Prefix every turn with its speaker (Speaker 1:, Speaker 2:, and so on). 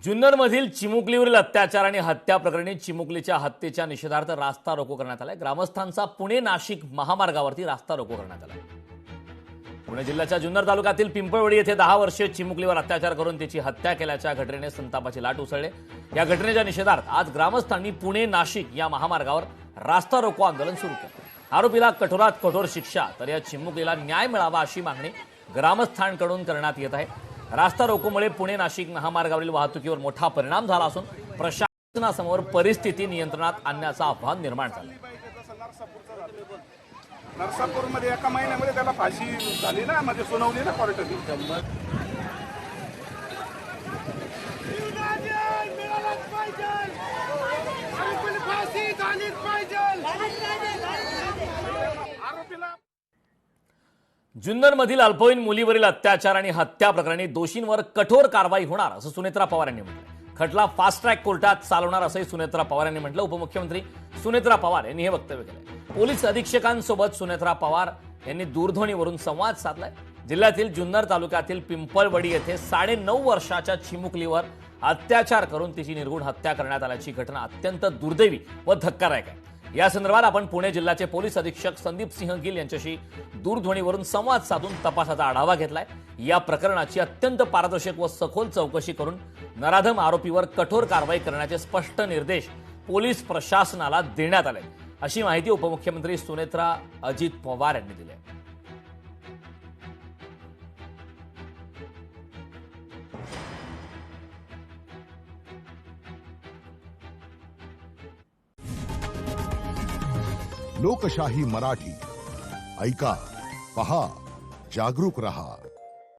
Speaker 1: जुन्नरमधील चिमुकलीवरील अत्याचार आणि हत्या प्रकरणी चिमुकलीच्या हत्येच्या निषेधार्थ रास्ता रोको करण्यात आलाय। ग्रामस्थांचा पुणे नाशिक महामार्गावरती रास्ता रोको करण्यात आला। पुणे जिल्ह्याच्या जुन्नर तालुक्यातील पिंपळवडी येथे 10 वर्षीय चिमुकलीवर अत्याचार करून तिची हत्या केल्याच्या घटनेने संतापाची लाट उसळली। या घटनेच्या निषेधार्थ आज ग्रामस्थांनी पुणे नाशिक या महामार्गावर रास्ता रोको आंदोलन सुरू केले। आरोपीला कठोरात कठोर शिक्षा तर या चिमुकलीला न्याय मिळावा अशी मागणी ग्रामस्थांकडून करण्यात येत आहे। रास्ता रोकोमुळे पुणे नाशिक महामार्गावरील वाहतुकीवर मोठा परिणाम झाला असून प्रशासनासमोर परिस्थिती नियंत्रणात आणण्याचं आव्हान निर्माण झालं।
Speaker 2: नरसापूरमध्ये एका महिन्यामध्ये त्याला फाशी झाली ना, म्हणजे सुनावली ना कोर्टाने।
Speaker 1: जुन्नरमधील अल्पवयीन मुलीवरील अत्याचार आणि हत्या प्रकरणी दोषींवर कठोर कारवाई होणार असं सुनेत्रा पवार यांनी म्हटलं। खटला फास्ट ट्रॅक कोर्टात चालवणार असंही सुनेत्रा पवार यांनी म्हटलं। उपमुख्यमंत्री सुनेत्रा पवार यांनी हे वक्तव्य केलं। पोलीस अधीक्षकांसोबत सुनेत्रा पवार यांनी दूरध्वनीवरून संवाद साधलाय। जिल्ह्यातील जुन्नर तालुक्यातील पिंपळवडी येथे 9.5 वर्षाच्या चिमुकलीवर अत्याचार करून तिची निर्घृण हत्या करण्यात आल्याची घटना अत्यंत दुर्दैवी व धक्कादायक आहे। या संदर्भात आपण पुणे जिल्ह्याचे पोलीस अधीक्षक संदीप सिंह गिल यांच्याशी दूरध्वनीवरून संवाद साधून तपासाचा आढावा घेतलाय। या प्रकरणाची अत्यंत पारदर्शक व सखोल चौकशी करून नराधम आरोपीवर कठोर कारवाई करण्याचे स्पष्ट निर्देश पोलीस प्रशासनाला देण्यात आले, अशी माहिती उपमुख्यमंत्री सुनेत्रा अजित पवार यांनी दिली आहे।
Speaker 3: लोकशाही मराठी ऐका, पहा, जागरूक रहा।